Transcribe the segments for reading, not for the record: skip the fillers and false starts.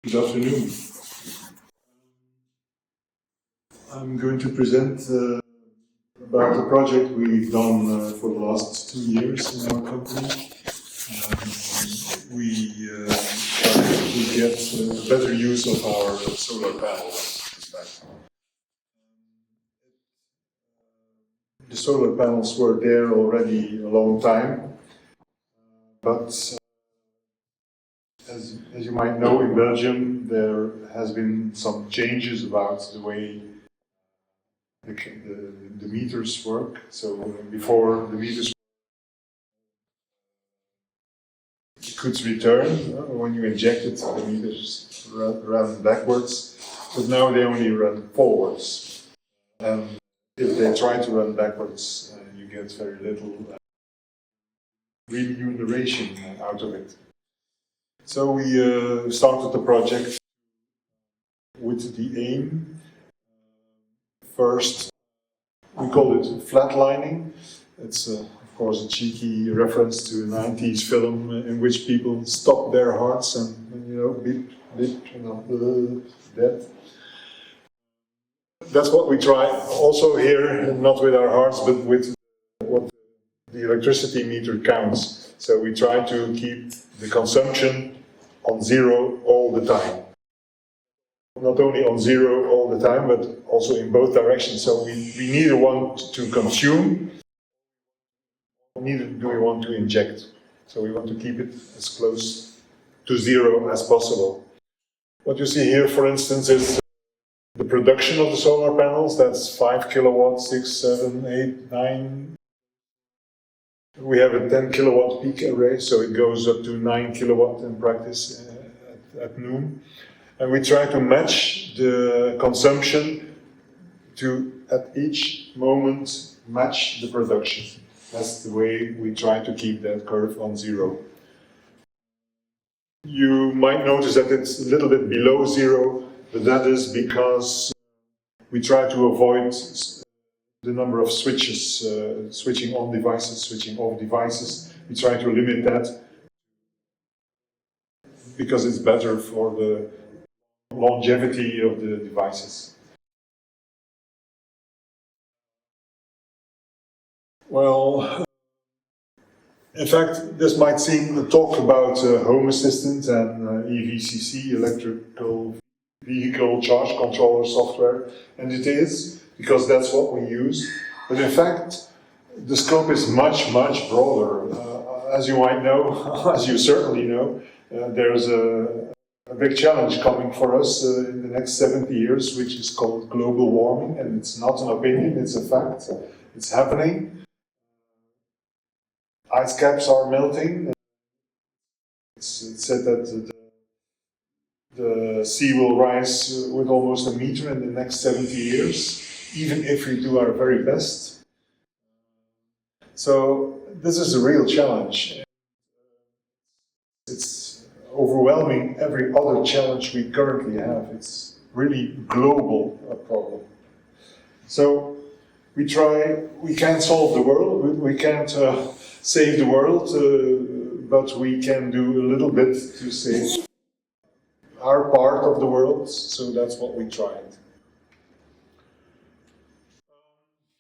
Good afternoon. I'm going to present about the project we've done for the last 2 years in our company. We try to get better use of our solar panels. The solar panels were there already a long time, but as you might know, in Belgium there has been some changes about the way the meters work. So before the meters could return, when you inject it, the meters run backwards, but now they only run forwards. And if they try to run backwards, you get very little remuneration out of it. So we started the project with the aim. First, we call it flatlining. It's of course a cheeky reference to a 90s film in which people stop their hearts and beep, beep, that. That's what we try also here, not with our hearts, but with what the electricity meter counts. So we try to keep the consumption on zero all the time. Not only on zero all the time, but also in both directions. So we neither want to consume, neither do we want to inject. So we want to keep it as close to zero as possible. What you see here, for instance, is the production of the solar panels. That's 5 kilowatts, 6, 7, 8, 9. We have a 10 kilowatt peak array, so it goes up to 9 kilowatt in practice at noon. And we try to match the consumption to, at each moment, match the production. That's the way we try to keep that curve on zero. You might notice that it's a little bit below zero, but that is because we try to avoid the number of switches, switching on devices, switching off devices. We try to limit that because it's better for the longevity of the devices. Well, in fact, this might seem a talk about HomeAssistant and EVCC, electrical vehicle charge controller software, and it is, because that's what we use. But in fact, the scope is much, much broader. As you might know, as you certainly know, there's a big challenge coming for us in the next 70 years, which is called global warming, and it's not an opinion, it's a fact. It's happening. Ice caps are melting. It's said that the sea will rise with almost a meter in the next 70 years, even if we do our very best. So this is a real challenge. It's overwhelming every other challenge we currently have. It's really global a problem. So we can't solve the world, we can't save the world, but we can do a little bit to save our part of the world, so that's what we tried.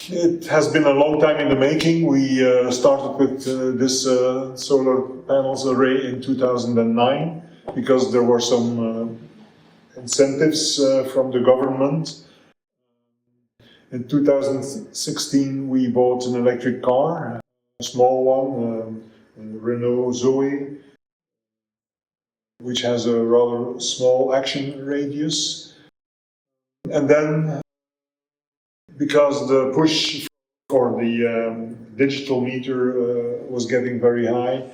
It has been a long time in the making. We started with this solar panels array in 2009 because there were some incentives from the government. In 2016 we bought an electric car, a small one, a Renault Zoe, which has a rather small action radius. And then, because the push for the digital meter was getting very high,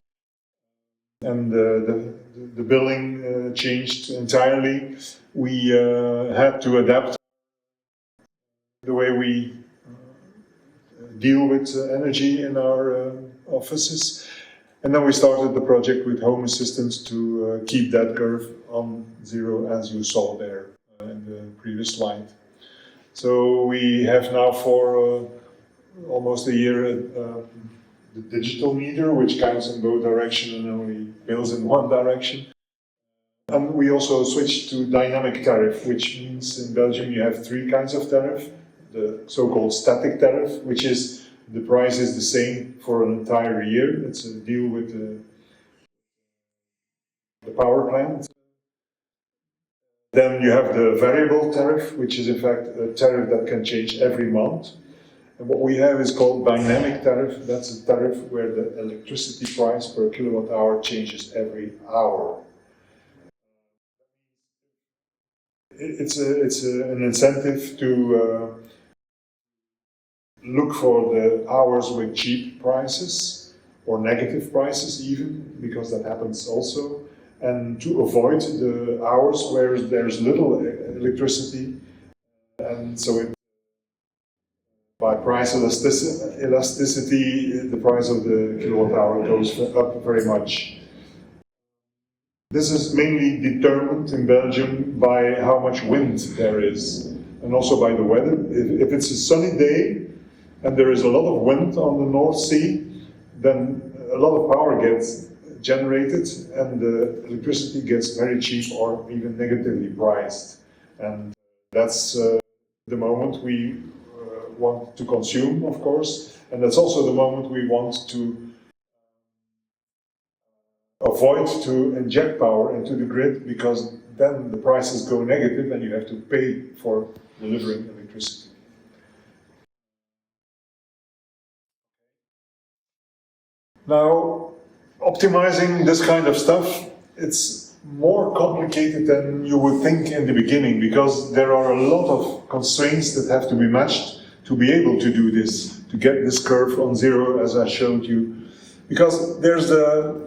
and the billing changed entirely, we had to adapt the way we deal with energy in our offices. And then we started the project with HomeAssistant to keep that curve on zero, as you saw there in the previous slide. So we have now for almost a year the digital meter, which counts in both directions and only bills in one direction. And we also switched to dynamic tariff, which means in Belgium you have three kinds of tariff. The so-called static tariff, which is the price is the same for an entire year. It's a deal with the power plant. Then you have the variable tariff, which is in fact a tariff that can change every month. And what we have is called dynamic tariff. That's a tariff where the electricity price per kilowatt hour changes every hour. It's an incentive to look for the hours with cheap prices or negative prices even, because that happens also, and to avoid the hours where there's little electricity, and so by price elasticity, the price of the kilowatt hour goes up very much. This is mainly determined in Belgium by how much wind there is, and also by the weather. If it's a sunny day and there is a lot of wind on the North Sea, then a lot of power gets generated and the electricity gets very cheap or even negatively priced. And that's the moment we want to consume, of course, and that's also the moment we want to avoid to inject power into the grid, because then the prices go negative and you have to pay for delivering electricity. Now, optimizing this kind of stuff, it's more complicated than you would think in the beginning, because there are a lot of constraints that have to be matched to be able to do this, to get this curve on zero as I showed you. Because there's the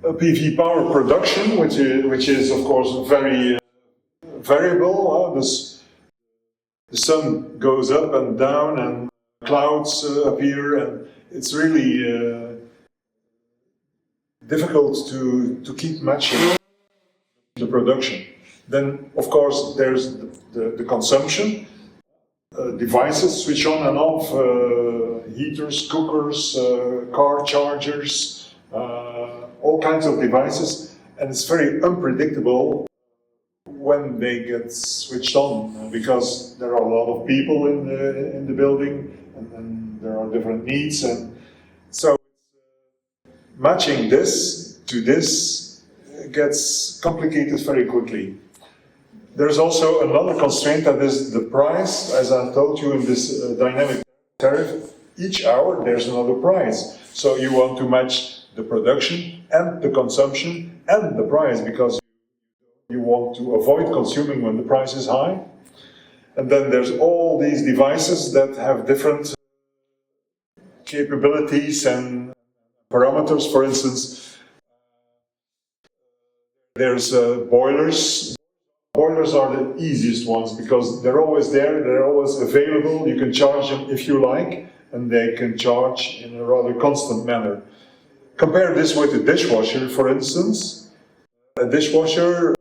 PV power production, which is of course very variable. The sun goes up and down and clouds appear, and it's really difficult to keep matching the production. Then of course there's the consumption. Devices switch on and off, heaters, cookers, car chargers, all kinds of devices, and it's very unpredictable when they get switched on, because there are a lot of people in the building, and there are different needs, and so matching this to this gets complicated very quickly. There's also another constraint, that is the price. As I told you, in this dynamic tariff, each hour there's another price. So you want to match the production and the consumption and the price, because you want to avoid consuming when the price is high. And then there's all these devices that have different capabilities and parameters. For instance, there's boilers. Boilers are the easiest ones because they're always there, they're always available, you can charge them if you like, and they can charge in a rather constant manner. Compare this with a dishwasher, for instance. A dishwasher,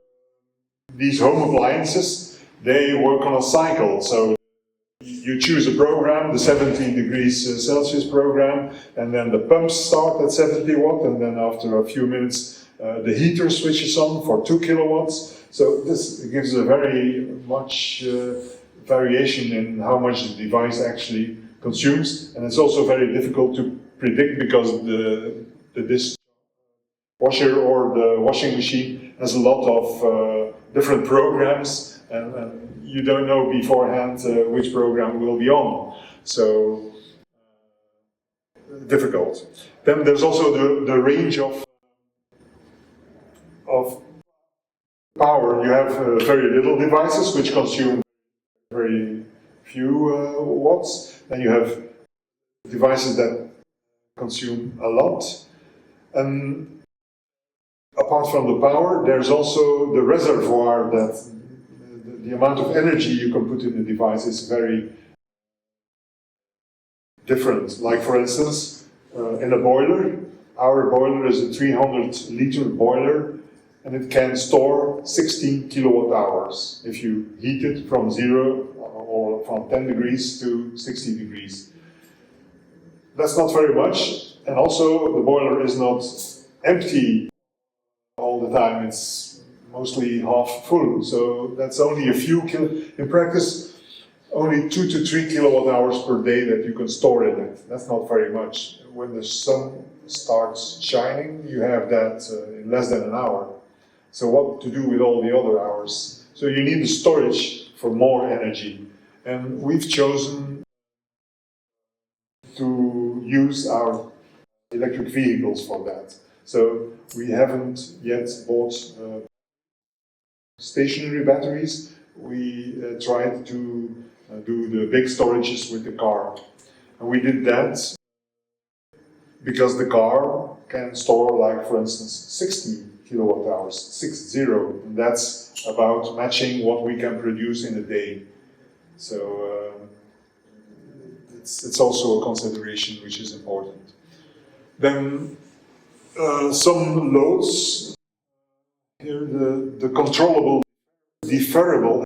these home appliances, they work on a cycle. So you choose a program, the 70 degrees Celsius program, and then the pumps start at 70 watt, and then after a few minutes the heater switches on for 2 kilowatts. So this gives a very much variation in how much the device actually consumes, and it's also very difficult to predict because the dishwasher or the washing machine has a lot of different programs, and you don't know beforehand which program will be on. So difficult. Then there's also the range of power. You have very little devices which consume very few watts, and you have devices that consume a lot. And apart from the power, there's also the reservoir, that the amount of energy you can put in the device is very different. Like for instance, in a boiler, our boiler is a 300-liter boiler, and it can store 16 kilowatt hours if you heat it from 0 or from 10 degrees to 60 degrees. That's not very much, and also the boiler is not empty all the time. It's mostly half full. So that's only a few in practice, only 2 to 3 kilowatt hours per day that you can store in it. That's not very much. When the sun starts shining, you have that in less than an hour. So what to do with all the other hours? So you need the storage for more energy. And we've chosen to use our electric vehicles for that. So we haven't yet bought stationary batteries. We tried to do the big storages with the car. And we did that because the car can store, like, for instance, 60 kilowatt hours, 60, and that's about matching what we can produce in a day. So it's also a consideration which is important. Then some loads, here the controllable, deferrable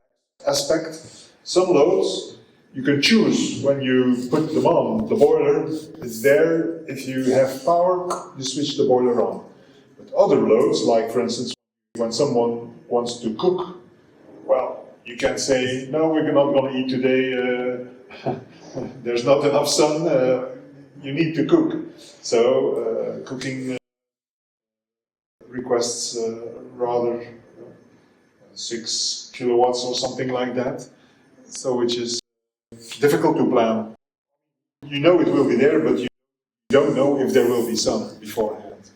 aspect. Some loads you can choose when you put them on. The boiler is there. If you have power, you switch the boiler on. But other loads, like for instance, when someone wants to cook, well, you can say, no, we're not going to eat today. There's not enough sun. You need to cook. So cooking requests rather 6 kilowatts or something like that. So which is difficult to plan. You know it will be there, but you don't know if there will be sun beforehand.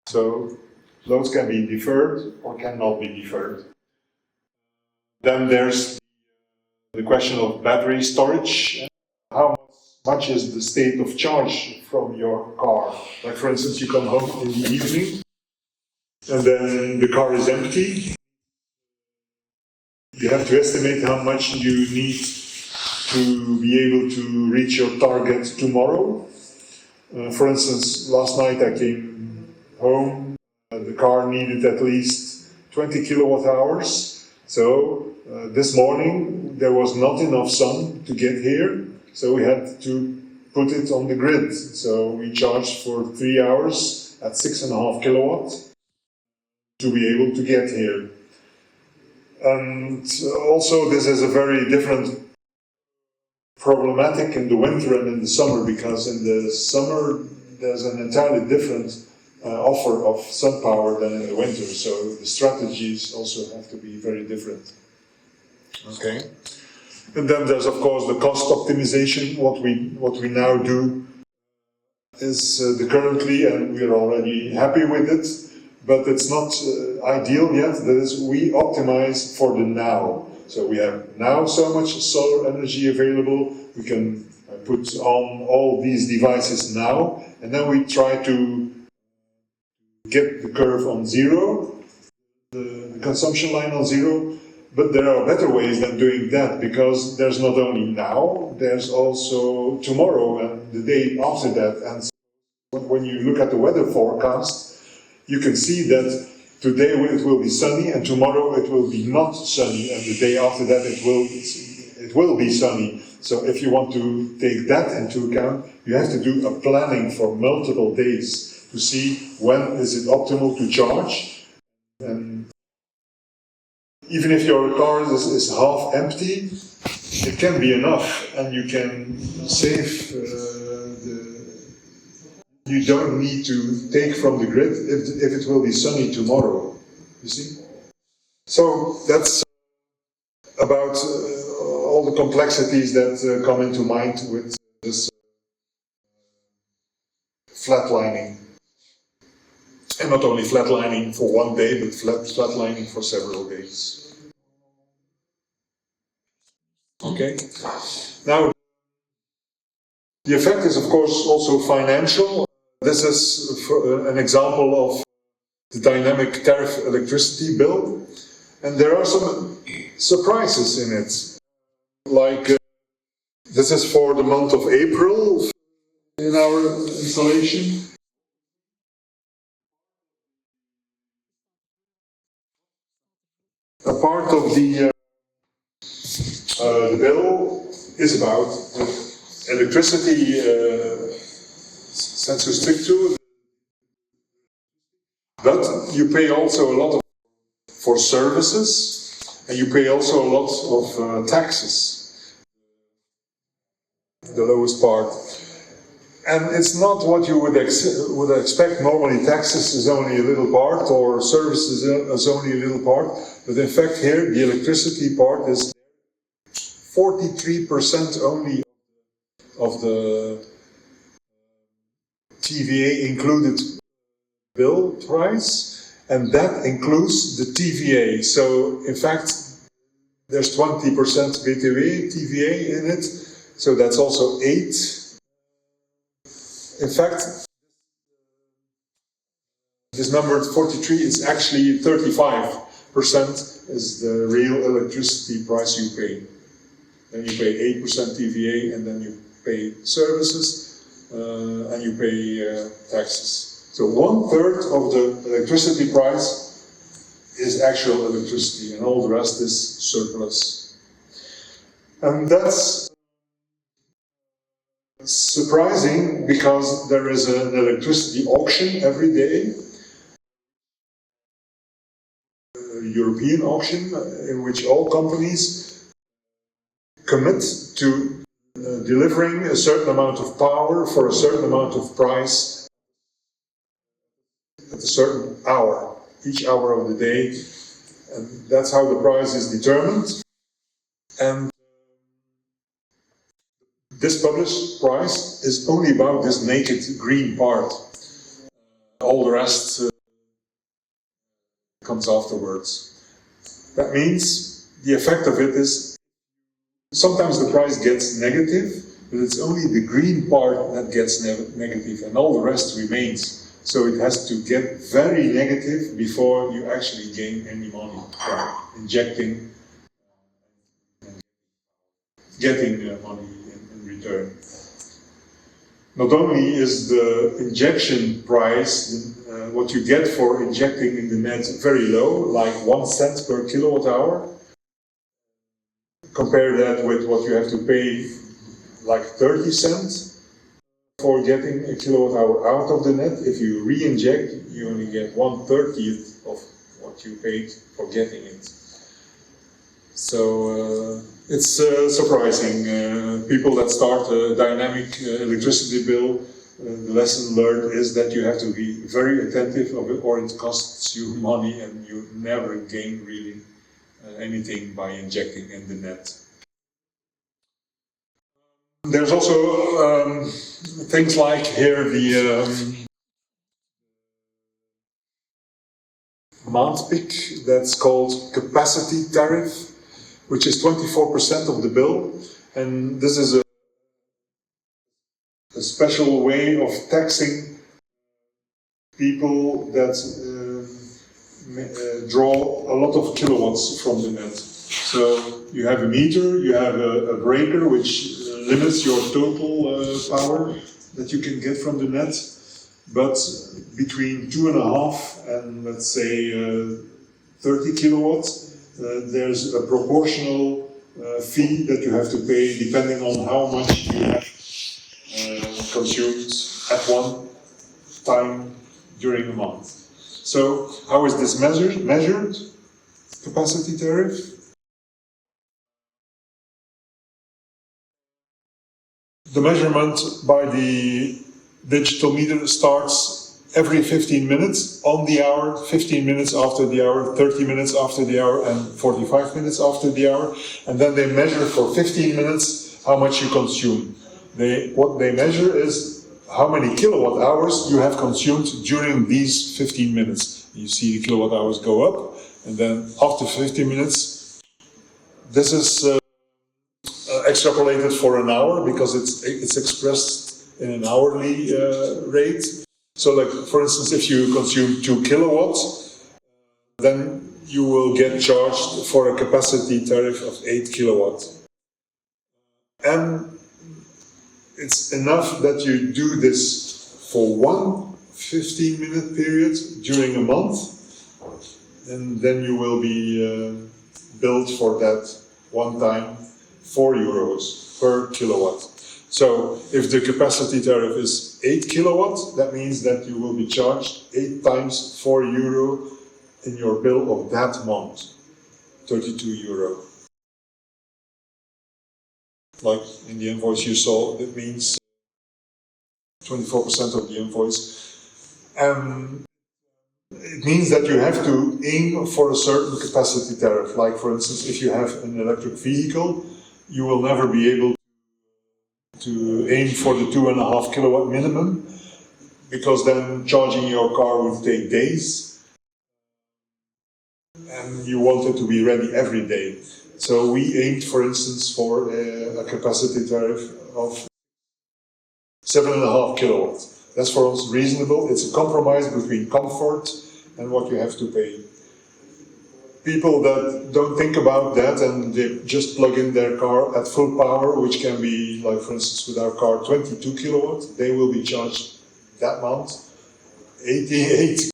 So loads can be deferred or cannot be deferred. Then there's the question of battery storage. How much is the state of charge from your car? Like for instance, you come home in the evening and then the car is empty. You have to estimate how much you need to be able to reach your target tomorrow. For instance, last night I came home, the car needed at least 20 kilowatt hours. So this morning there was not enough sun to get here, so we had to put it on the grid. So we charged for 3 hours at 6.5 kilowatts to be able to get here. And also this is a very different problematic in the winter and in the summer, because in the summer there's an entirely different offer of sun power than in the winter, so the strategies also have to be very different. Okay. And then there's of course the cost optimization. What we now do is the currently, and we're already happy with it, but it's not ideal yet. That is, we optimize for the now. So we have now so much solar energy available, we can put on all these devices now, and then we try to get the curve on zero, the consumption line on zero, but there are better ways than doing that, because there's not only now, there's also tomorrow and the day after that. And so when you look at the weather forecast, you can see that today it will be sunny, and tomorrow it will be not sunny, and the day after that it will be sunny. So if you want to take that into account, you have to do a planning for multiple days to see when is it optimal to charge. And even if your car is half empty, it can be enough, and you can save you don't need to take from the grid if it will be sunny tomorrow, you see? So that's about all the complexities that come into mind with this flatlining. And not only flatlining for one day, but flatlining for several days. Okay? Now, the effect is of course also financial. This is an example of the dynamic tariff electricity bill, and there are some surprises in it. Like this is for the month of April in our installation. A part of the bill is about electricity sensu stricto, but you pay also a lot for services, and you pay also a lot of taxes, the lowest part. And it's not what you would expect. Normally taxes is only a little part, or services is only a little part, but in fact here the electricity part is 43% only of the TVA included bill price, and that includes the TVA. So in fact there's 20% BTW TVA in it, so that's also 8. In fact, this number 43 is actually 35% is the real electricity price you pay. Then you pay 8% TVA, and then you pay services, and you pay taxes. So 1/3 of the electricity price is actual electricity, and all the rest is surplus. And that's surprising, because there is an electricity auction every day, a European auction, in which all companies commit to delivering a certain amount of power for a certain amount of price at a certain hour, each hour of the day, and that's how the price is determined. And this published price is only about this naked green part. All the rest comes afterwards. That means the effect of it is sometimes the price gets negative, but it's only the green part that gets negative, and all the rest remains. So it has to get very negative before you actually gain any money from injecting, getting money in return. Not only is the injection price, what you get for injecting in the net, very low, like 1 cent per kilowatt hour. Compare that with what you have to pay, like 30 cents for getting a kilowatt hour out of the net. If you re-inject, you only get 1/30 of what you paid for getting it. So it's surprising. People that start a dynamic electricity bill, the lesson learned is that you have to be very attentive of it, or it costs you money and you never gain really anything by injecting in the net. There's also things like here the Maandpik, that's called capacity tariff, which is 24% of the bill, and this is a special way of taxing people that draw a lot of kilowatts from the net. So you have a meter, you have a breaker which limits your total power that you can get from the net, but between 2.5 and let's say 30 kilowatts, there's a proportional fee that you have to pay depending on how much you have consumed at one time during a month. So how is this measured? Capacity tariff? The measurement by the digital meter starts every 15 minutes on the hour, 15 minutes after the hour, 30 minutes after the hour, and 45 minutes after the hour. And then they measure for 15 minutes how much you consume. What they measure is how many kilowatt hours you have consumed during these 15 minutes. You see the kilowatt hours go up, and then after 15 minutes, this is extrapolated for an hour because it's expressed in an hourly rate. So like, for instance, if you consume 2 kilowatts, then you will get charged for a capacity tariff of 8 kilowatts. And it's enough that you do this for one 15-minute period during a month, and then you will be billed for that one time 4 euros per kilowatt. So if the capacity tariff is 8 kilowatts, that means that you will be charged 8 times 4 euro in your bill of that month, 32 euro. Like in the invoice you saw, that means 24% of the invoice. It means that you have to aim for a certain capacity tariff. Like for instance, if you have an electric vehicle, you will never be able to aim for the 2.5 kilowatt minimum, because then charging your car would take days, and you want it to be ready every day. So we aimed, for instance, for a capacity tariff of 7.5 kilowatts. That's for us reasonable. It's a compromise between comfort and what you have to pay. People that don't think about that and they just plug in their car at full power, which can be, like for instance with our car, 22 kilowatts, they will be charged that month 88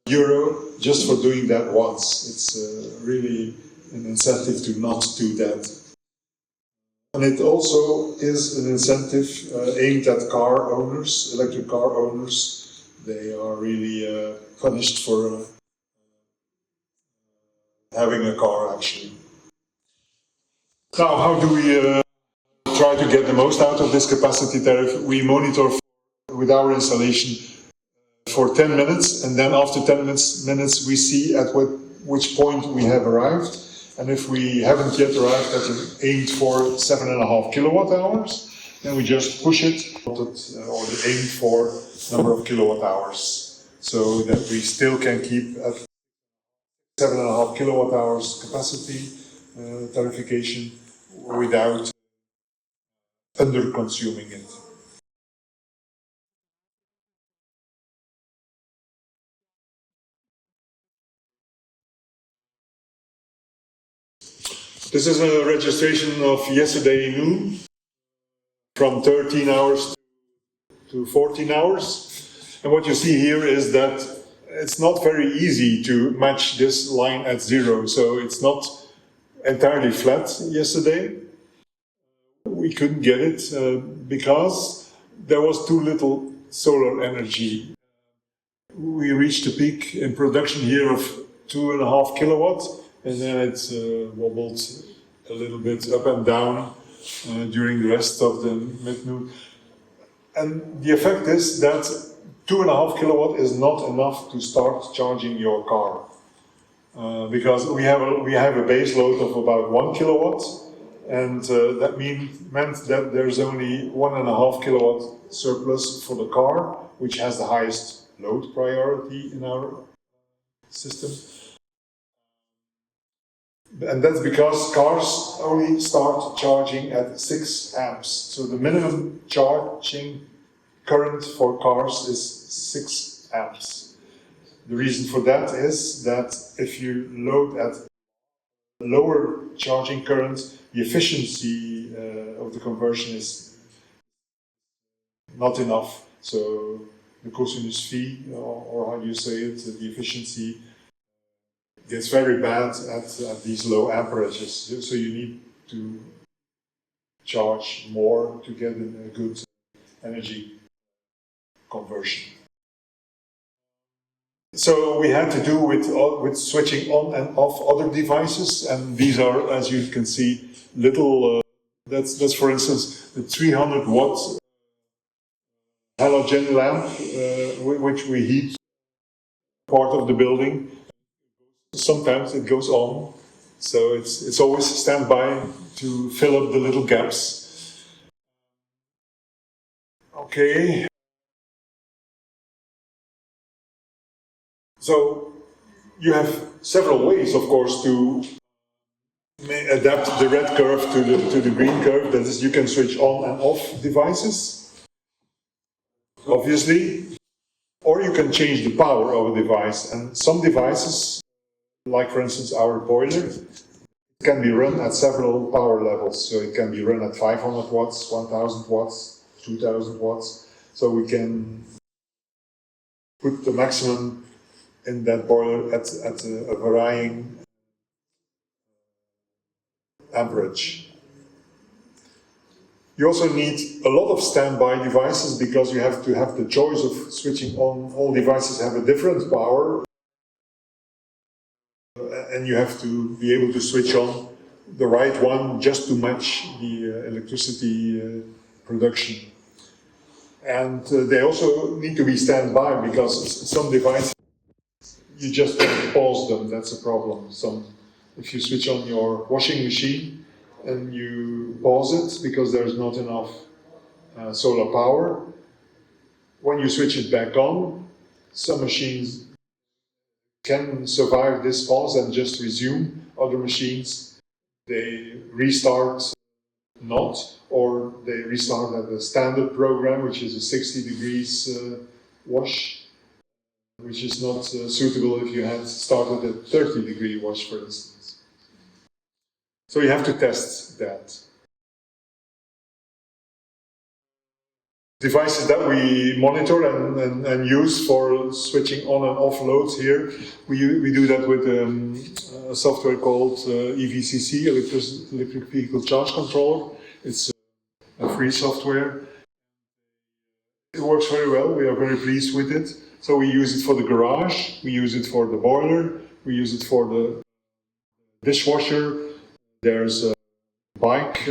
euro just for doing that once. It's really an incentive to not do that. And it also is an incentive aimed at car owners, electric car owners. They are really punished for having a car, actually. Now, how do we try to get the most out of this capacity tariff? We monitor with our installation for 10 minutes, and then after 10 minutes we see at which point we have arrived. And if we haven't yet arrived at an aimed for 7.5 kilowatt hours, then we just push it, or the aim for number of kilowatt hours, so that we still can keep at 7.5 kilowatt hours capacity tarification without under-consuming it. This is a registration of yesterday noon, from 13 hours to 14 hours. And what you see here is that it's not very easy to match this line at zero. So it's not entirely flat yesterday. We couldn't get it because there was too little solar energy. We reached a peak in production here of 2.5 kilowatts, and then it wobbled a little bit up and down during the rest of the mid-noon. And the effect is that 2.5 kilowatt is not enough to start charging your car. Because we have a base load of about 1 kilowatt, and that meant that there's only 1.5 kilowatt surplus for the car, which has the highest load priority in our system. And that's because cars only start charging at 6 amps. So the minimum charging current for cars is 6 amps. The reason for that is that if you load at lower charging current, the efficiency of the conversion is not enough. So the cosinus phi, or how you say it, the efficiency gets very bad at these low amperages. So you need to charge more to get a good energy conversion. So we had to do with switching on and off other devices, and these are, as you can see, little. That's for instance the 300 watt halogen lamp, which we heat part of the building. Sometimes it goes on, so it's always standby to fill up the little gaps. Okay. So you have several ways, of course, to adapt the red curve to the green curve. That is, you can switch on and off devices, obviously, or you can change the power of a device. And some devices, like for instance our boiler, it can be run at several power levels. So it can be run at 500 watts, 1000 watts, 2000 watts. So we can put the maximum in that boiler at a varying amperage. You also need a lot of standby devices because you have to have the choice of switching on. All devices have a different power. then you have to be able to switch on the right one just to match the electricity production. And they also need to be standby, because some devices, you just can't pause them, that's a problem. If you switch on your washing machine and you pause it because there's not enough solar power, when you switch it back on, some machines can survive this pause and just resume. Other machines, they restart not, or they restart at the standard program, which is a 60 degrees wash, which is not suitable if you had started a 30-degree wash, for instance. So you have to test that. Devices that we monitor and use for switching on and off loads here, we do that with a software called EVCC, Electric Vehicle Charge Controller. It's a free software. It works very well, we are very pleased with it. So we use it for the garage, we use it for the boiler, we use it for the dishwasher. There's a bike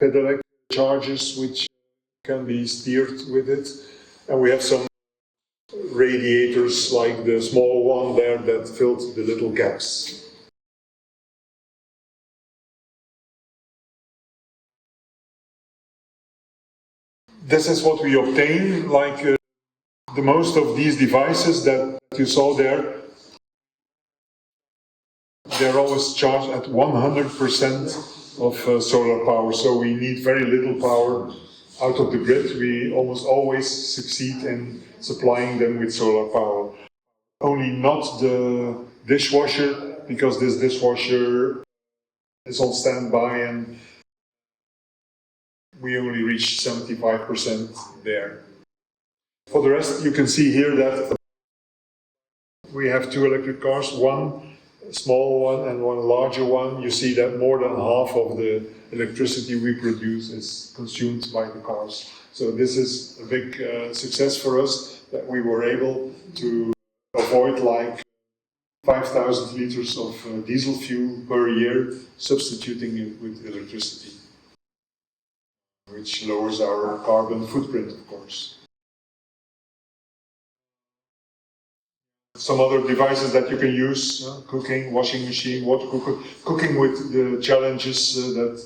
pedelec charges which can be steered with it. And we have some radiators like the small one there that filled the little gaps. This is what we obtain, like the most of these devices that you saw there, they're always charged at 100% of solar power, so we need very little power out of the grid. We almost always succeed in supplying them with solar power. Only not the dishwasher, because this dishwasher is on standby and we only reach 75% there. For the rest, you can see here that we have two electric cars, one small one and one larger one. You see that more than half of the electricity we produce is consumed by the cars. So this is a big success for us, that we were able to avoid like 5,000 liters of diesel fuel per year, substituting it with electricity, which lowers our carbon footprint, of course. Some other devices that you can use, cooking, washing machine, water cooker, cooking with the challenges that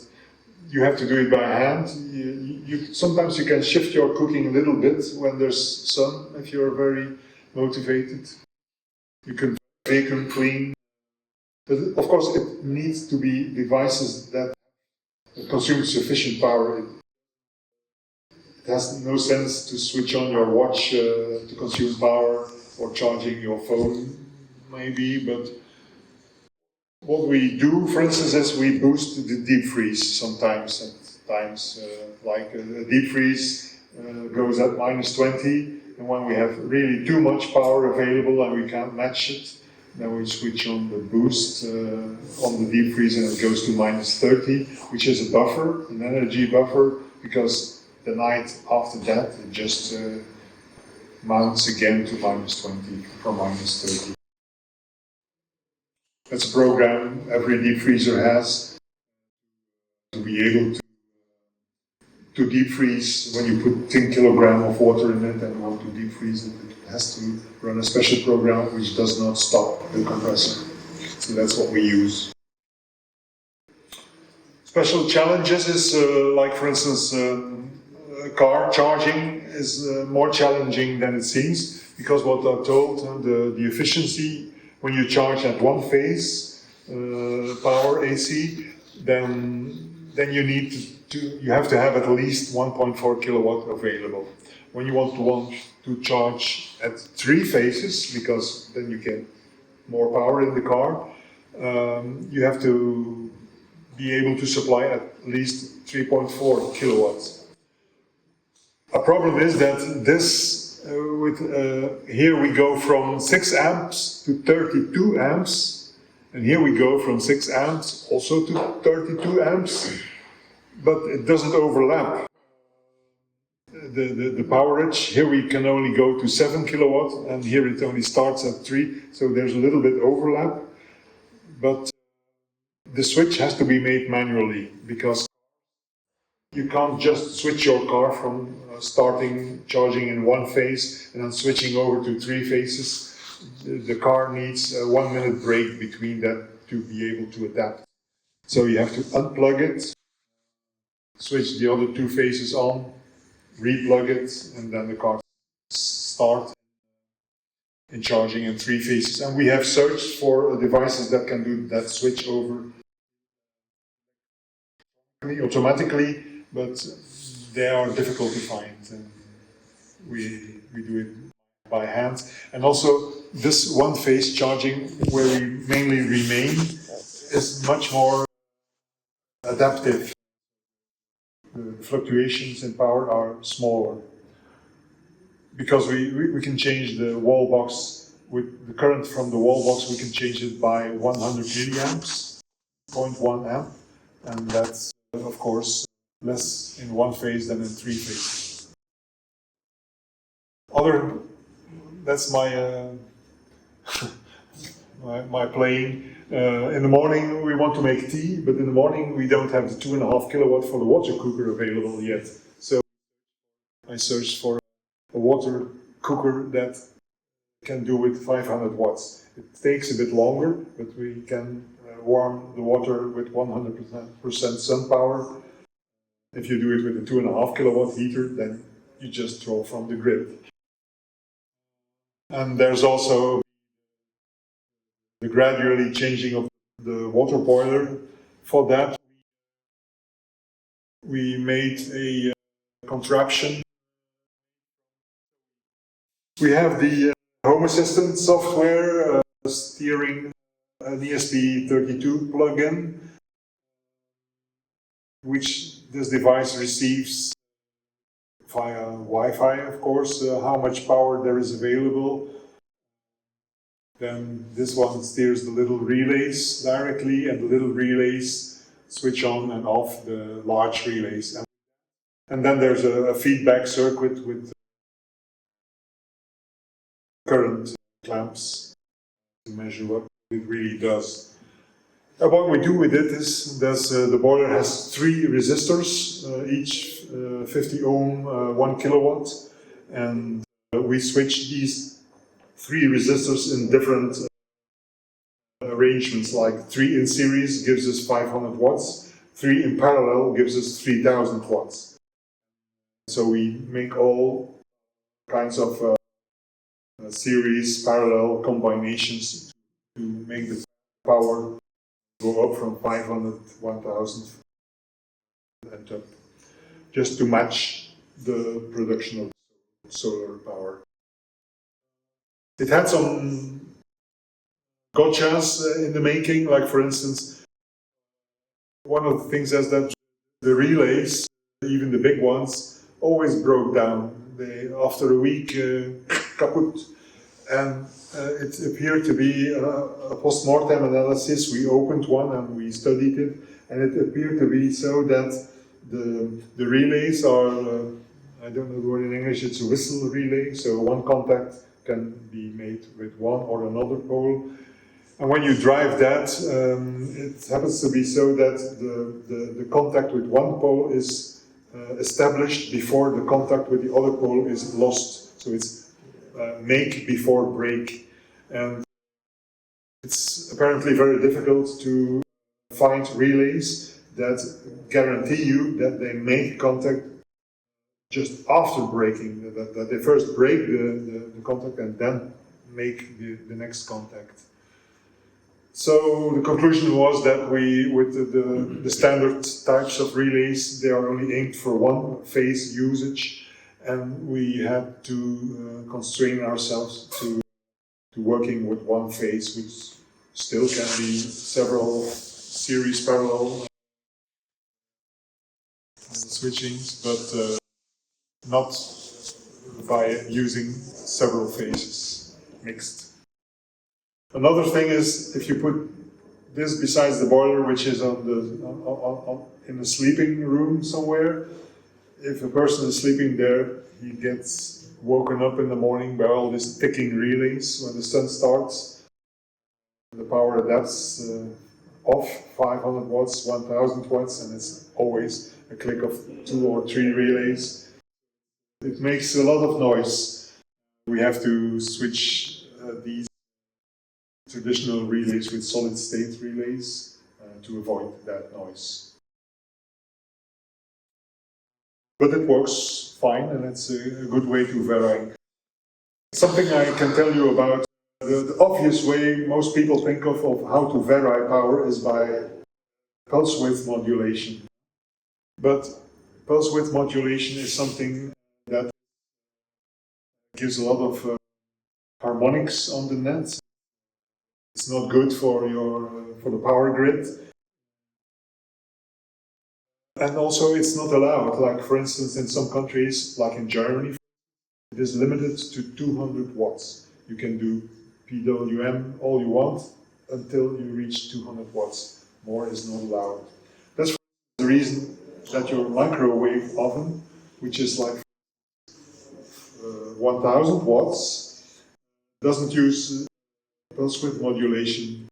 you have to do it by hand. Sometimes you can shift your cooking a little bit when there's sun, if you're very motivated. You can vacuum clean. But of course it needs to be devices that consume sufficient power. It has no sense to switch on your watch to consume power, or charging your phone, maybe, but what we do, for instance, is we boost the deep freeze sometimes. At times, like a deep freeze goes at -20, and when we have really too much power available and we can't match it, then we switch on the boost on the deep freeze and it goes to -30, which is a buffer, an energy buffer, because the night after that it just mounts again to -20 from -30. That's a program every deep freezer has to be able to deep freeze. When you put 10 kilograms of water in it and you want to deep freeze it, it has to run a special program which does not stop the compressor. So that's what we use. Special challenges is like, for instance, car charging is more challenging than it seems, because what I'm told, the efficiency, when you charge at one phase power AC, then you have to have at least 1.4 kilowatt available. When you want to charge at 3 phases, because then you get more power in the car, you have to be able to supply at least 3.4 kilowatts. A problem is that this, here we go from 6 amps to 32 amps, and here we go from 6 amps also to 32 amps, but it doesn't overlap. The powerage, here we can only go to 7 kilowatt, and here it only starts at 3, so there's a little bit overlap. but the switch has to be made manually, because you can't just switch your car from starting charging in one phase and then switching over to 3 phases. The car needs a 1 minute break between that to be able to adapt. So you have to unplug it, switch the other 2 phases on, replug it, and then the car starts in charging in 3 phases. And we have searched for devices that can do that switch over automatically, but they are difficult to find. And we do it by hand. And also, this one-phase charging, where we mainly remain, is much more adaptive. The fluctuations in power are smaller, because we can change the wall box with the current from the wall box. We can change it by 100 milliamps, 0.1 amp, and that's of course less in one phase than in 3 phases. That's my my playing. In the morning we want to make tea, but in the morning we don't have the 2.5 kilowatt for the water cooker available yet. So I searched for a water cooker that can do with 500 watts. It takes a bit longer, but we can warm the water with 100% sun power. If you do it with a 2.5 kilowatt heater, then you just draw from the grid. And there's also the gradually changing of the water boiler. For that, we made a contraption. We have the HomeAssistant software steering an ESP32 plugin, which this device receives via Wi-Fi, of course, how much power there is available. Then this one steers the little relays directly, and the little relays switch on and off the large relays. And then there's a feedback circuit with current clamps to measure what it really does. What we do with it is the boiler has 3 resistors, each 50 ohm, 1 kilowatt, and we switch these 3 resistors in different arrangements, like 3 in series gives us 500 watts, 3 in parallel gives us 3000 watts. So we make all kinds of series, parallel combinations to make the power go up from 500 to 1000 and up, just to match the production of solar power. It had some gotchas in the making, like for instance, one of the things is that the relays, even the big ones, always broke down. They, after a week, kaput. And it appeared to be a post-mortem analysis. We opened one and we studied it, and it appeared to be so that the relays are, I don't know the word in English, it's a whistle relay, so one contact can be made with one or another pole. And when you drive that, it happens to be so that the contact with one pole is established before the contact with the other pole is lost. So it's make before break. And it's apparently very difficult to find relays that guarantee you that they make contact just after breaking, that they first break the contact and then make the next contact. So the conclusion was that with the standard types of relays, they are only aimed for one phase usage, and we had to constrain ourselves to working with one phase, which still can be several series parallel switchings, but not by using several phases mixed. Another thing is, if you put this besides the boiler, which is in a sleeping room somewhere, if a person is sleeping there, he gets woken up in the morning by all these ticking relays when the sun starts. the power adapts off 500 watts, 1000 watts, and it's always a click of 2 or 3 relays. It makes a lot of noise. We have to switch these traditional relays with solid-state relays to avoid that noise. But it works fine, and it's a good way to vary. Something I can tell you about, the obvious way most people think of how to vary power is by pulse width modulation. But pulse width modulation is something that gives a lot of harmonics on the net. It's not good for the power grid. And also it's not allowed, like for instance in some countries, like in Germany, it is limited to 200 watts. You can do PWM all you want until you reach 200 watts. More is not allowed. That's the reason that your microwave oven, which is like 1000 watts, doesn't use pulse width modulation.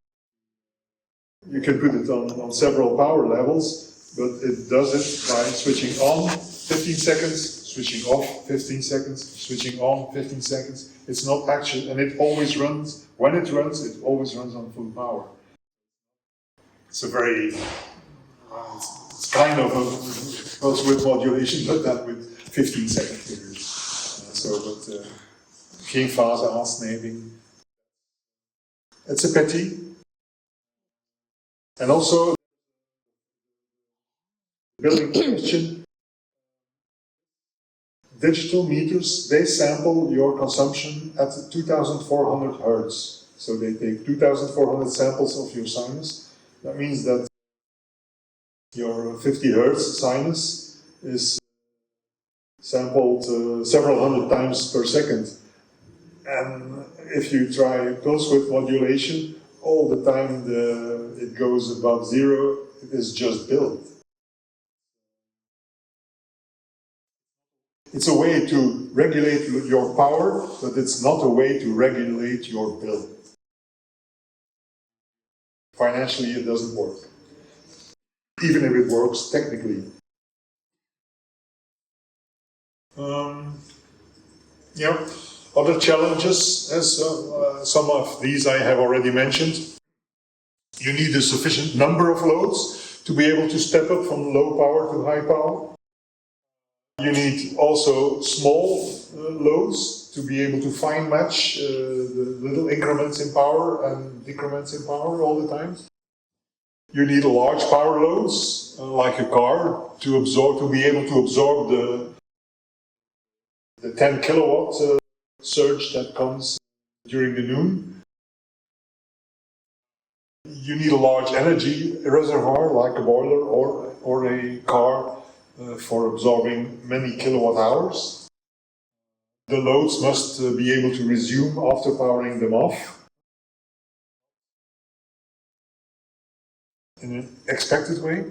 You can put it on several power levels, but it does it by switching on 15 seconds, switching off 15 seconds, switching on 15 seconds. It's not actual, and it always runs, when it runs, it always runs on full power. It's a very, it's kind of a pulse width modulation, but that with 15 second periods. Geen faseaansnijving. It's a pity. And also, building question, digital meters, they sample your consumption at 2400 Hertz. So they take 2400 samples of your sinus. That means that your 50 Hertz sinus is sampled several hundred times per second. And if you try pulse width modulation, all the time it goes above zero, it is just built. It's a way to regulate your power, but it's not a way to regulate your bill. Financially, it doesn't work. Even if it works technically. Other challenges, as some of these I have already mentioned. You need a sufficient number of loads to be able to step up from low power to high power. You need also small loads to be able to fine match the little increments in power and decrements in power all the time. You need large power loads, like a car, to be able to absorb the 10 kilowatt surge that comes during the noon. You need a large energy reservoir, like a boiler or a car, for absorbing many kilowatt hours. The loads must be able to resume after powering them off in an expected way.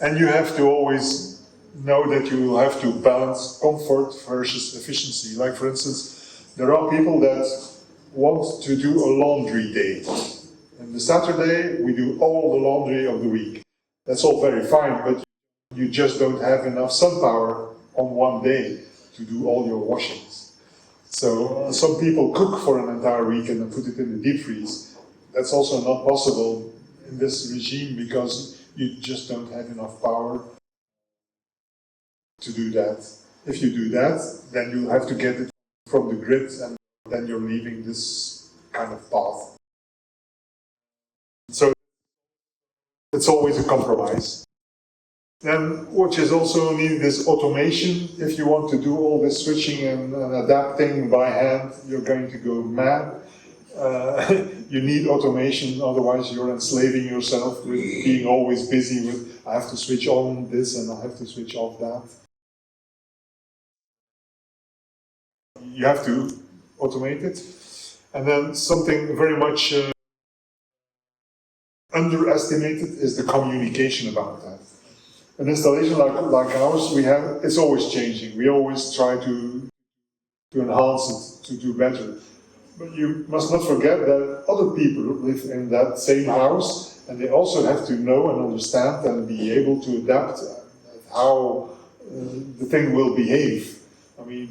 And you have to always know that you have to balance comfort versus efficiency. Like for instance, there are people that want to do a laundry day. And the Saturday we do all the laundry of the week. That's all very fine, but you just don't have enough sun power on one day to do all your washings. So some people cook for an entire weekend and put it in the deep freeze. That's also not possible in this regime because you just don't have enough power to do that. If you do that, then you'll have to get it from the grid, and then you're leaving this kind of path. So it's always a compromise. Then what is also needed is automation. If you want to do all this switching and adapting by hand, you're going to go mad. You need automation, otherwise you're enslaving yourself with being always busy with, I have to switch on this and I have to switch off that. You have to automate it. And then something very much underestimated is the communication about that. An installation like ours, it's always changing. We always try to enhance it, to do better. But you must not forget that other people live in that same house, and they also have to know and understand and be able to adapt how the thing will behave. I mean,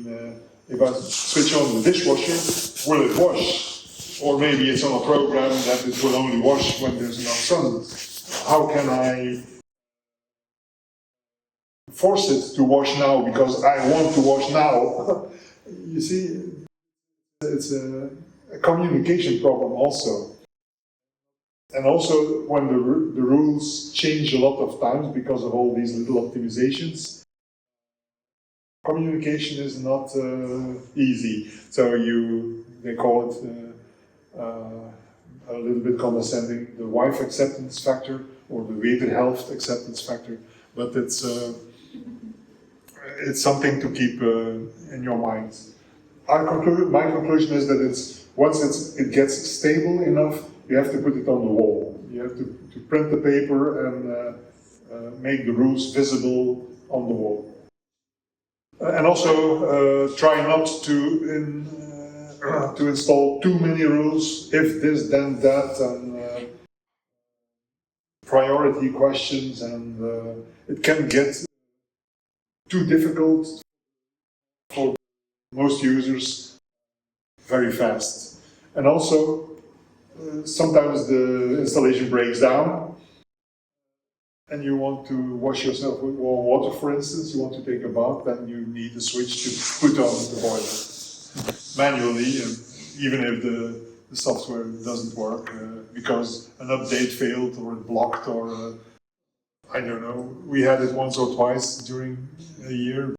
if I switch on the dishwasher, will it wash? Or maybe it's on a program that it will only wash when there's enough sun. How can I force it to wash now because I want to wash now? You see, it's a communication problem also. And also when the rules change a lot of times because of all these little optimizations, communication is not easy. So they call it a little bit condescending, the wife acceptance factor or the wederhelft acceptance factor, but it's something to keep in your mind. My conclusion is that once it gets stable enough, you have to put it on the wall. You have to print the paper and make the rules visible on the wall. And also try not to install too many rules, if this, then that, and priority questions, and it can get too difficult for most users very fast. And also, sometimes the installation breaks down and you want to wash yourself with warm water, for instance, you want to take a bath, then you need a switch to put on the boiler manually, and even if the software doesn't work because an update failed or it blocked or I don't know, we had it once or twice during a year.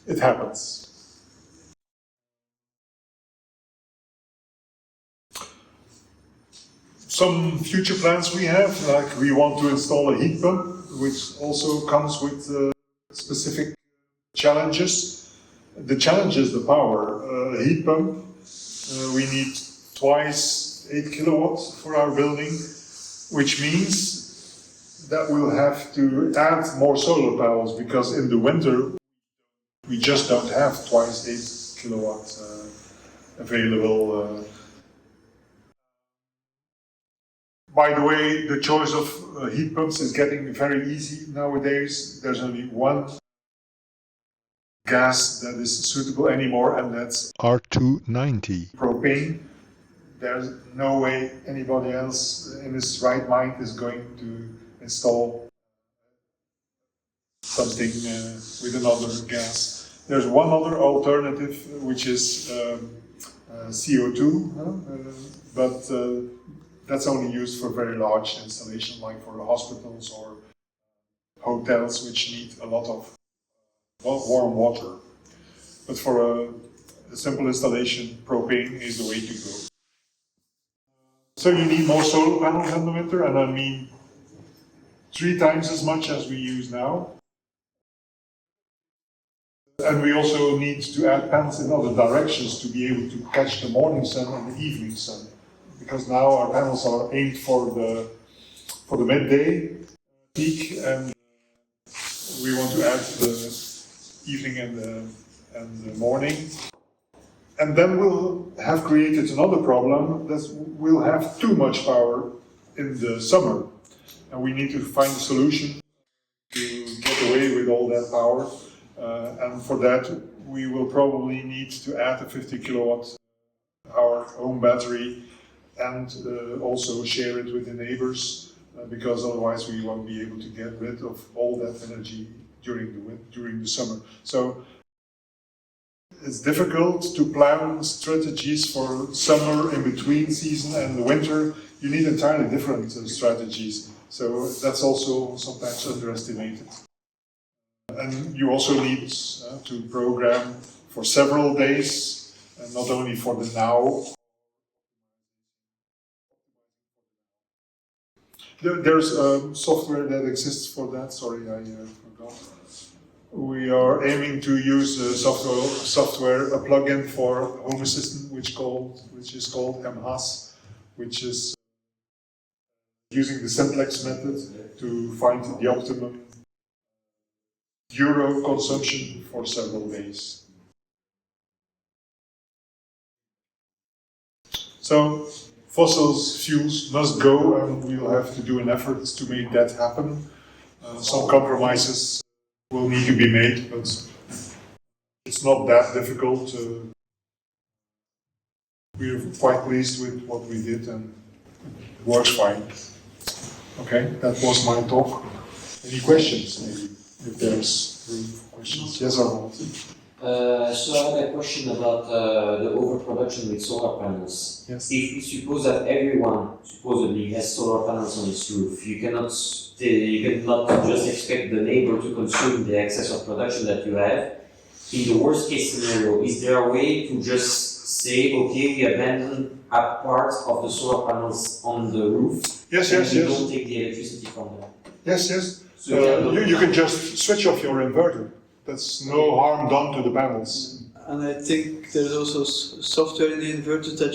It happens. Some future plans we have, like we want to install a heat pump, which also comes with specific challenges. The challenge is the power. A heat pump, we need twice 8 kilowatts for our building, which means that we'll have to add more solar panels, because in the winter we just don't have twice 8 kilowatts available. By the way, the choice of heat pumps is getting very easy nowadays. There's only one gas that is suitable anymore, and that's R290 propane. There's no way anybody else in his right mind is going to install something with another gas. There's one other alternative, which is CO2, but that's only used for very large installation, like for hospitals or hotels, which need a lot of warm water. But for a simple installation, propane is the way to go. So you need more solar panels in the winter, and I mean 3 times as much as we use now. And we also need to add panels in other directions to be able to catch the morning sun and the evening sun. Because now our panels are aimed for the midday peak, and we want to add the evening and the morning. And then we'll have created another problem, that we'll have too much power in the summer. And we need to find a solution to get away with all that power. And for that, we will probably need to add a 50 kilowatt hour home battery and also share it with the neighbors, because otherwise we won't be able to get rid of all that energy during the summer. So it's difficult to plan strategies for summer in between season and the winter. You need entirely different strategies. So that's also sometimes underestimated. And you also need to program for several days, and not only for the now. There's software that exists for that. Sorry, I forgot. We are aiming to use software, a plugin for HomeAssistant, which is called MHAS, which is using the simplex method to find the optimum euro consumption for several days. So fossil fuels must go, and we'll have to do an effort to make that happen. Some compromises will need to be made, but it's not that difficult. We're quite pleased with what we did, and it works fine. Okay, that was my talk. Any questions, maybe, if there's room for questions? Yes or no? So I had a question about the overproduction with solar panels. Yes. If we suppose that everyone supposedly has solar panels on its roof, you cannot just expect the neighbor to consume the excess of production that you have. In the worst case scenario, is there a way to just say, okay, we abandon a part of the solar panels on the roof? Yes, and yes, we yes. don't take the electricity from them? Yes, yes. So You can just switch off your inverter. That's no harm done to the panels. And I think there's also software in the inverter that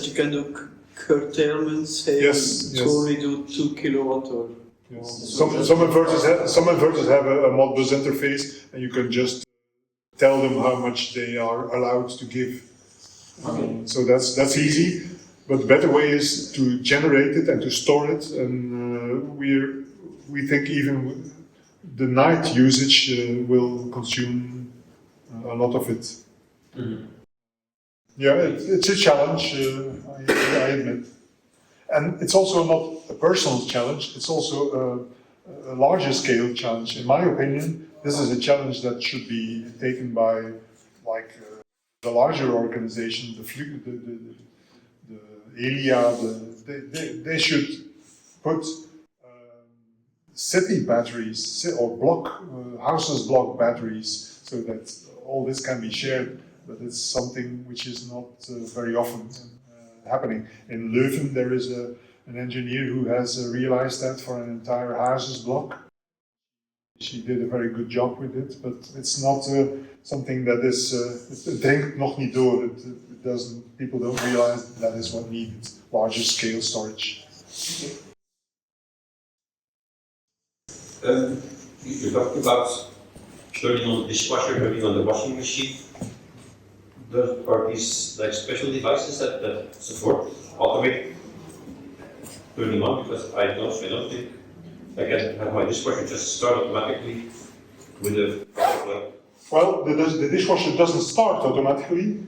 you can do curtailments. Say Yes, to yes. only do 2 kilowatt or. Yes. Some inverters have a Modbus interface, and you can just tell them how much they are allowed to give. So that's easy. But the better way is to generate it and to store it. And we think even the night usage will consume a lot of it. Mm-hmm. Yeah, it's a challenge, I admit. And it's also not a personal challenge, it's also a larger scale challenge. In my opinion, this is a challenge that should be taken by the larger organization, the ELIA, they should put city batteries or houses block batteries so that all this can be shared, but it's something which is not very often happening. In Leuven there is an engineer who has realized that for an entire houses block. She did a very good job with it, but it's not something that is, het dringt nog niet door. It doesn't, people don't realize that is what needs larger scale storage. You talked about turning on the dishwasher, turning on the washing machine. Are these like special devices that support automatic turning on? Because I don't think I can have my dishwasher just start automatically with a like. Well, the dishwasher doesn't start automatically.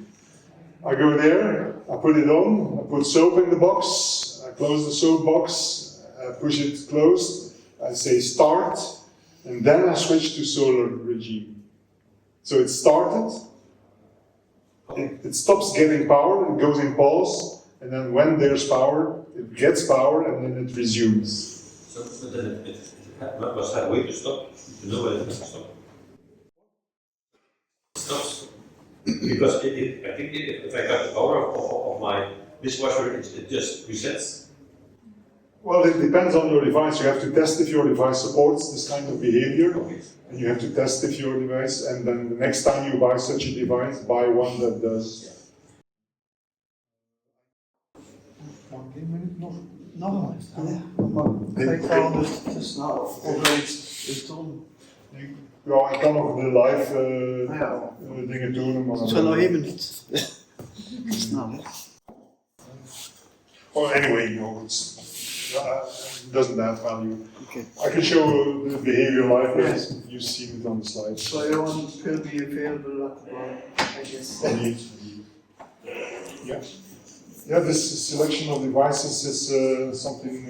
I go there, I put it on, I put soap in the box, I close the soap box, I push it closed, I say start, and then I switch to solar regime. So it started, it stops getting power, it goes in pause, and then when there's power, it gets power, and then it resumes. So then it must have a way to stop, to know when it has to stop. It stops. Because I think if I got the power of my dishwasher, it just resets. Well, it depends on your device. You have to test if your device supports this kind of behavior. Okay. And you have to test if your device, and then the next time you buy such a device, buy one that does. Kijk wel, het is nou alweer iets doen. Ja, ik kan nog de live dingen doen, maar... Het is wel nog even niet. Snel, hè? Well, anyway, no, it doesn't add value. Okay. I can show the behavior live, yes. You've seen it on the slides. So you will be available at the bar, I guess. Indeed. Yeah. Yeah, this selection of devices is something.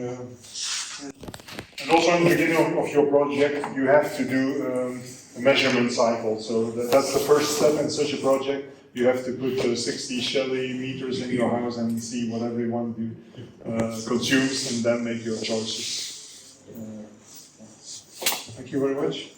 And also in the beginning of your project, you have to do a measurement cycle. So that's the first step in such a project. You have to put 60 Shelly meters in your house and see what everyone consumes, and then make your choices. Thank you very much.